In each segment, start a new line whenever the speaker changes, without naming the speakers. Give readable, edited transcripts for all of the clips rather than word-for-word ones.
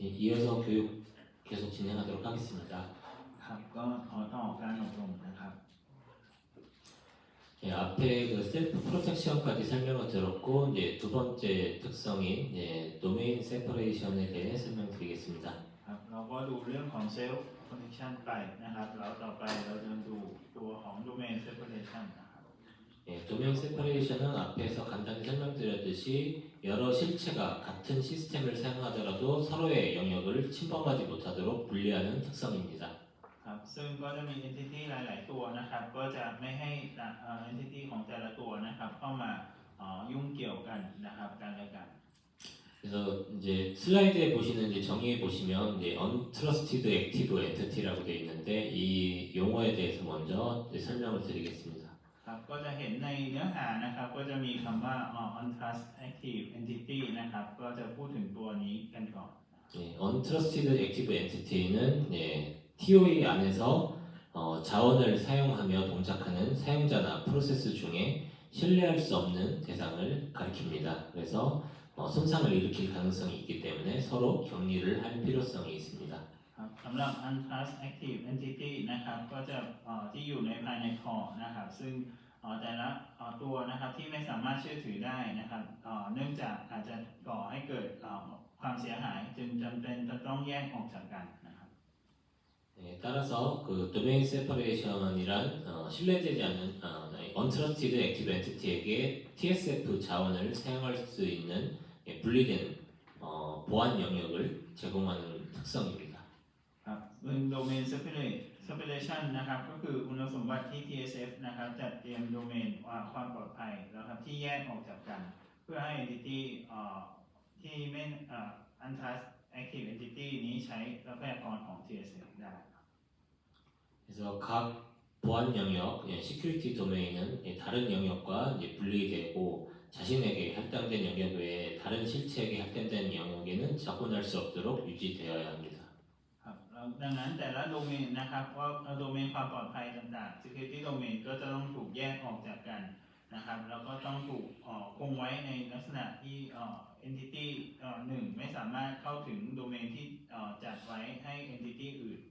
이어서 교육 계속 진행하도록 하겠습니다.
ครับก็ขอต่อการอบรมนะครับ
앞에 그 셀프 프로텍션까지 설명을 들었고 이제 두 번째 특성인 도메인 세퍼레이션에 대해 설명드리겠습니다.
ครับเราก็ดูเรื่องของ self protection ไปนะครับแล้วต่อไปเราจะดูตัวของ domain separation นะครับ
도메인 세퍼레이션은 앞에서 간단히 설명드렸듯이 여러 실체가 같은 시스템을 사용하더라도 서로의 영역을 침범하지 못하도록 분리하는 특성입니다.
ครับซึ่งก็จะมี entity หลาย ๆ ตัวนะครับก็จะไม่ให้ entity ของแต่ละตัวนะครับเข้ามายุ่งเกี่ยวกันนะครับกันและกัน
그래서 이제 슬라이드에 보시는 이제 정의에 보시면 이제 untrusted active entity라고 되어 있는데 이 용어에 대해서 먼저 설명을 드리겠습니다.
ครับก็จะเห็นในเนื้อหานะครับก็จะมีคำว่า untrust active entity นะครับก็จะพูดถึงตัวนี้กันก่อน
untrusted active entity는 TOA 안에서 자원을 사용하며 동작하는 사용자나 프로세스 중에 신뢰할 수 없는 대상을 가리킵니다. 그래서 손상을 일으킬 가능성이 있기 때문에 서로 격리를 할 필요성이 있습니다.
สำหรับ untrust active entity นะครับก็จะที่อยู่ในภายในคอนะครับซึ่งแต่ละตัวนะครับที่ไม่สามารถเชื่อถือได้นะครับเนื่องจากอาจจะก่อให้เกิดความเสียหายจึงจำเป็นจะต้องแยกออกจากกันนะครับ
따라서 그 도메인 세퍼레이션이란 신뢰되지 않는 untrusted active entity에게 TSF 자원을 사용할 수 있는 분리된 보안 영역을 제공하는 특성입니다.
ครับซึ่ง domain separation นะครับก็คือคุณสมบัติที่ TSF นะครับจัดเตรียมโดเมนความปลอดภัยนะครับที่แยกออกจากกันเพื่อให้ entity ที่ไม่ untrust active entity นี้ใช้ทรัพยากรของ TSF ได้
그래서 각 보안 영역, 시큐리티 도메인은 다른 영역과 분리되고 자신에게 할당된 영역 외에 다른 실체에게 할당된 영역에는 접근할 수 없도록 유지되어야 합니다.
ครับดังนั้นแต่ละโดเมนนะครับว่าโดเมนความปลอดภัยต่างๆ security domain ก็จะต้องถูกแยกออกจากกันนะครับแล้วก็ต้องถูกคงไว้ในลักษณะที่entity หนึ่งไม่สามารถเข้าถึงโดเมนที่จัดไว้ให้ entity อื่น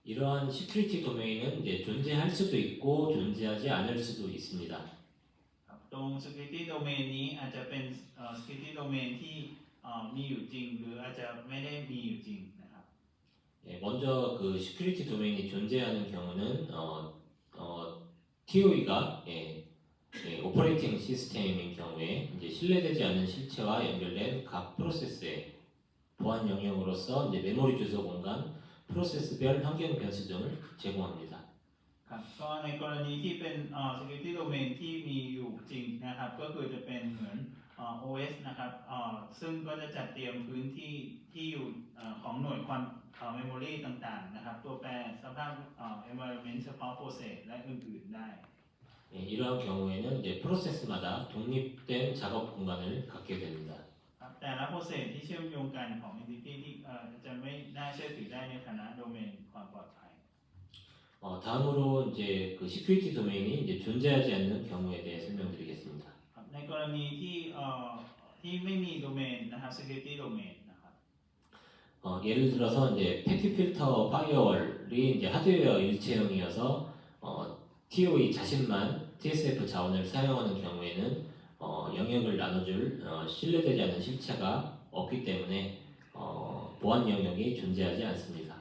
이러한 시큐리티 도메인은 존재할 수도 있고 존재하지 않을 수도 있습니다.
ตรง security domain นี้อาจจะเป็น security domain ที่มีอยู่จริงหรืออาจจะไม่ได้มีอยู่จริงนะครับ
먼저 그 시큐리티 도메인이 존재하는 경우는 TOE가 오퍼레이팅 시스템인 경우에 이제 신뢰되지 않는 실체와 연결된 각 프로세스의 보안 영역으로서 메모리 주소 공간 프로세스별 환경 변수 등을 제공합니다.
ครับก็ในกรณีที่เป็น security domain ที่มีอยู่จริงนะครับก็คือจะเป็นเหมือน OS นะครับซึ่งก็จะจัดเตรียมพื้นที่ที่อยู่ของหน่วยความ memory ต่างๆนะครับตัวแปรสภาพ environment เฉพาะ process และอื่นๆได้
이러한 경우에는 프로세스마다 독립된 작업 공간을 갖게 됩니다.
แต่ละ process ที่เชื่อมโยงกันของ entity ที่จะไม่น่าเชื่อถือได้ในฐานะ domain ความปลอดภัย
다음으로 이제 그 시큐리티 도메인이 존재하지 않는 경우에 대해 설명드리겠습니다.
ในกรณีที่ไม่มี domain นะครับ security domain นะครับ
예를 들어서 이제 패킷 필터 파이어월이 이제 하드웨어 일체형이어서 TOE 자신만 TSF 자원을 사용하는 경우에는 영역을 나눠줄 신뢰되지 않는 실체가 없기 때문에 보안 영역이 존재하지 않습니다.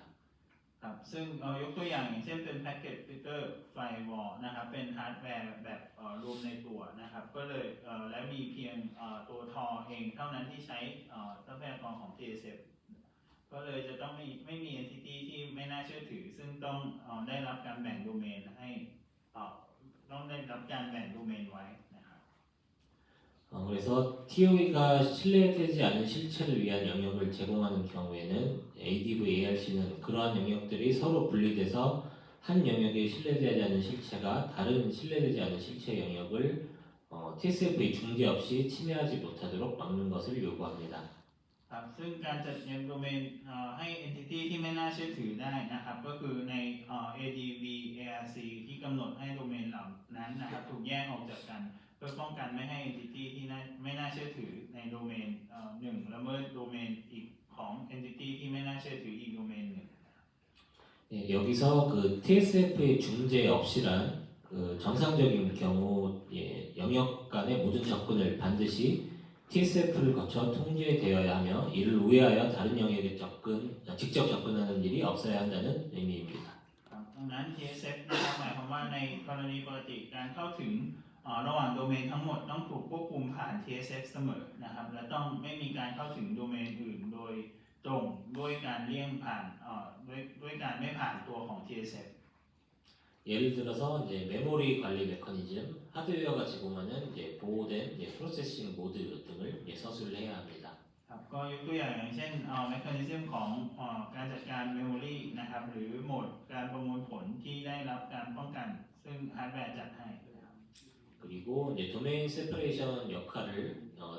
ครับซึ่งยกตัวอย่างเช่นเป็น packet filter firewall นะครับเป็นฮาร์ดแวร์แบบรวมในตัวนะครับก็เลยและมีเพียงตัวทอเองเท่านั้นที่ใช้ทรัพยากรของ TSF ก็เลยจะต้องไม่มี entity ที่ไม่น่าเชื่อถือซึ่งต้องได้รับการแบ่งโดเมนให้ต้องได้รับการแบ่งโดเมนไว้
그래서 TOE가 신뢰되지 않은 실체를 위한 영역을 제공하는 경우에는 ADV, ARC는 그러한 영역들이 서로 분리돼서 한 영역에 신뢰되지 않은 실체가 다른 신뢰되지 않은 실체 영역을 TSF의 중재 없이 침해하지 못하도록 막는 것을 요구합니다.
ครับซึ่งการจัดเรียงโดเมนให้ entity ที่ไม่น่าเชื่อถือได้นะครับก็คือใน ADV, ARC ที่กำหนดให้โดเมนเหล่านั้นนะครับถูกแยกออกจากกัน เพื่อป้องกันไม่ให้ entity ที่ไม่น่าเชื่อถือในโดเมนหนึ่งละเมิดโดเมนอีก ของ entity ที่ไม่น่าเชื่อถืออีกโดเมนหนึ่ง
예, 여기서 그 TSF의 중재 없이란 그 정상적인 경우 예, 영역 간의 모든 접근을 반드시 TSF를 거쳐 통제되어야 하며 이를 우회하여 다른 영역에 직접 접근하는 일이 없어야 한다는 의미입니다.
ครับดังนั้น TSF นะครับหมายความว่าในกรณีปกติการเข้าถึงระหว่างโดเมนทั้งหมดต้องถูกควบคุมผ่าน TSF เสมอนะครับและต้องไม่มีการเข้าถึงโดเมนอื่นโดยตรงด้วยการเลี่ยงผ่านด้วยการไม่ผ่านตัวของ TSF
예를 들어서 이제 메모리 관리 메커니즘, 하드웨어가 제공하는 이제 보호된 프로세싱 모드 등을 서술을 해야 합니다.
ครับก็ยกตัวอย่างเช่นเมคานิซึมของการจัดการเมมโมรีนะครับหรือโหมดการประมวลผลที่ได้รับการป้องกันซึ่งฮาร์ดแวร์จัดให้นะครับ
그리고 이제 도메인 세퍼레이션 역할을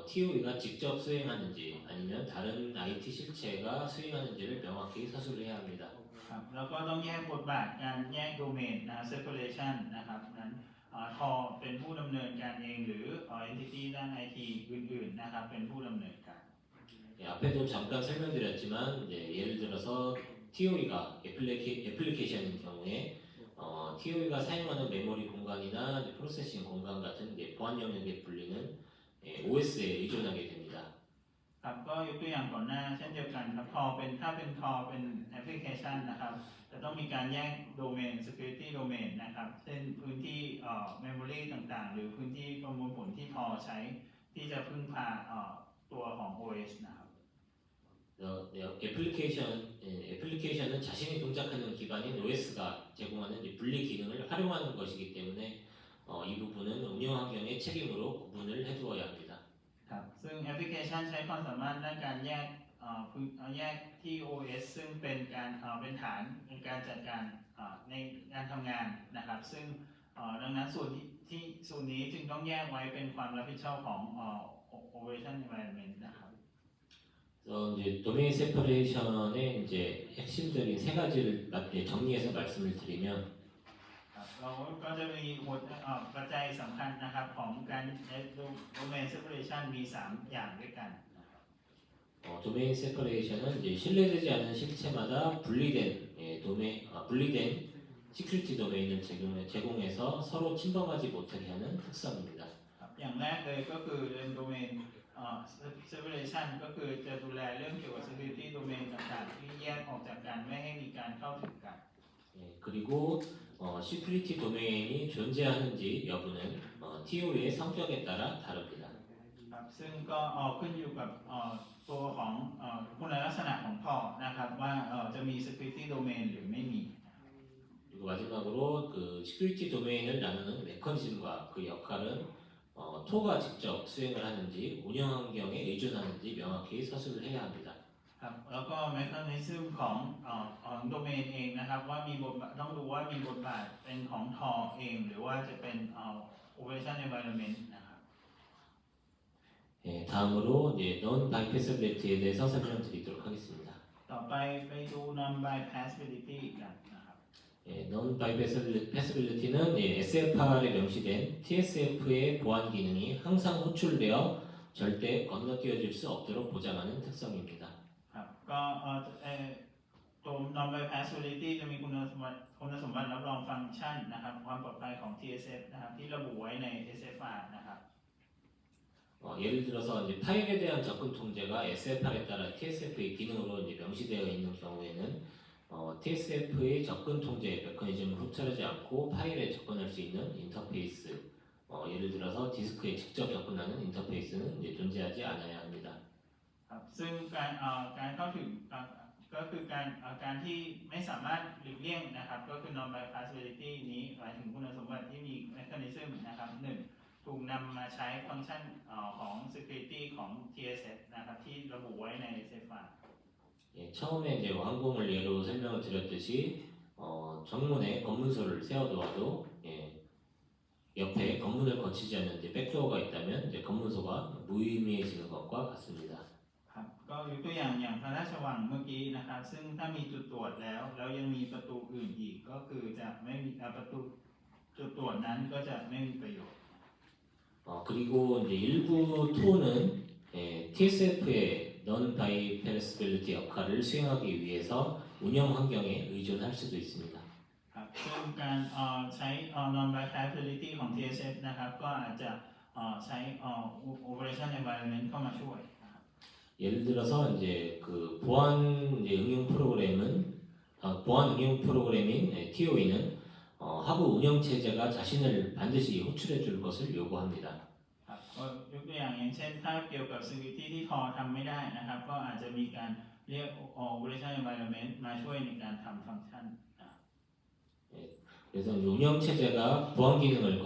TOE가 직접 수행하는지 아니면 다른 IT 실체가 수행하는지를 명확히 서술을 해야 합니다.
ครับแล้วก็ต้องแยกบทบาทการแยกโดเมนนะ separation นะครับนั้นทอเป็นผู้ดำเนินการเองหรือ entity ด้าน IT อื่นๆนะครับเป็นผู้ดำเนินการ
예, 앞에도 잠깐 설명드렸지만 이제 예를 들어서 TOE가 애플리케이션인 경우에 TOE가 사용하는 메모리 공간이나 이제 프로세싱 공간 같은 이제 보안 영역에 불리는 OS에 의존하게 됩니다.
ครับก็ยกตัวอย่างก่อนหน้าเช่นเดียวกันครับถ้าเป็นทอเป็นแอปพลิเคชันนะครับจะต้องมีการแยกโดเมน security domain นะครับเช่นพื้นที่memory ต่างๆ หรือพื้นที่ประมวลผลที่ทอใช้ที่จะพึ่งพาตัวของ OS นะครับ
애플리케이션은 자신이 동작하는 기반인 OS가 제공하는 이제 분리 기능을 활용하는 것이기 때문에 이 부분은 운영 환경의 책임으로 구분을 해두어야 합니다.
ครับซึ่งแอปพลิเคชันใช้ความสามารถด้านการแยกที่ OS ซึ่งเป็นเป็นฐานในการจัดการในการทำงานนะครับซึ่งดังนั้นส่วนนี้จึงต้องแยกไว้เป็นความรับผิดชอบของ Operation Environment นะครับ
그래서 이제 도메인 세퍼레이션의 이제 핵심적인 세 가지를 정리해서 말씀을 드리면
ครับเราก็จะมีปัจจัยสำคัญนะครับของการ Domain Separation มี 3 อย่างด้วยกัน
도메인 세퍼레이션은 이제 신뢰되지 않은 실체마다 분리된 시큐리티 도메인을 제공해서 서로 침범하지 못하게 하는 특성입니다.
ครับอย่างแรกเลยก็คือเรื่อง Domain Separation ก็คือจะดูแลเรื่องเกี่ยวกับ Security Domain ต่างๆที่แยกออกจากกันไม่ให้มีการเข้าถึงกัน
그리고 시큐리티 도메인이 존재하는지 여부는 TOE의 성격에 따라 다릅니다.
ครับซึ่งก็ขึ้นอยู่กับตัวของคุณลักษณะของท่อนะครับว่าจะมี security domain หรือไม่มี
그리고 마지막으로 그 시큐리티 도메인을 나누는 메커니즘과 그 역할은 토가 직접 수행을 하는지 운영 환경에 의존하는지 명확히 서술을 해야 합니다.
ครับแล้วก็ mechanism ของdomain เองนะครับว่ามีบทบาทต้องดูว่ามีบทบาทเป็นของท่อเองหรือว่าจะเป็น operation environment นะครับ
다음으로 이제 non bypassability에 대해서 설명드리도록 하겠습니다.
ต่อไปดู non bypassability กันนะครับ
non bypassability는 SFR에 명시된 TSF의 보안 기능이 항상 호출되어 절대 건너뛰어질 수 없도록 보장하는 특성입니다.
ครับก็ตัว non bypassability จะมีคุณสมบัติรับรองฟังก์ชันนะครับความปลอดภัยของ TSF นะครับที่ระบุไว้ใน SFR นะครับ
예를 들어서 이제 파일에 대한 접근 통제가 SFR에 따라 TSF의 기능으로 이제 명시되어 있는 경우에는 TSF의 접근 통제 메커니즘을 호출하지 않고 파일에 접근할 수 있는 인터페이스, 예를 들어서 디스크에 직접 접근하는 인터페이스는 이제 존재하지 않아야 합니다.
ครับซึ่งการเข้าถึงก็คือการที่ไม่สามารถหลีกเลี่ยงนะครับก็คือ non bypassability นี้หมายถึงคุณสมบัติที่มี mechanism นะครับ1ถูกนำมาใช้ฟังก์ชันของ security ของ TSF นะครับที่ระบุไว้ใน SFR
처음에 이제 완공을 예로 설명을 드렸듯이 정문에 검문소를 세워두어도 옆에 검문을 거치지 않는 이제 백도어가 있다면 이제 검문소가 무의미해지는 것과 같습니다.
ครับก็ยกตัวอย่างพระราชวังเมื่อกี้นะครับซึ่งถ้ามีจุดตรวจแล้วยังมีประตูอื่นอีกก็คือจะไม่มีประตูจุดตรวจนั้นก็จะไม่มีประโยชน์
그리고 이제 일부 토는 TSF에 non-bypassability 역할을 수행하기 위해서 운영 환경에 의존할 수도 있습니다.
ครับซึ่งการใช้ non bypassability ของ TSS นะครับก็อาจจะใช้ operation environment เข้ามาช่วยนะครับ
예를 들어서 이제 그 보안 이제 응용 프로그램은 보안 응용 프로그램인 TOE는 하부 운영 체제가 자신을 반드시 호출해 줄 것을 요구합니다.
ครับก็ยกตัวอย่างอย่างเช่นถ้าเกี่ยวกับ security ที่ทอทำไม่ได้นะครับก็อาจจะมีการเรียก operation environment มาช่วยในการทำฟังก์ชัน
그래서 이제 운영 체제가 보안 기능을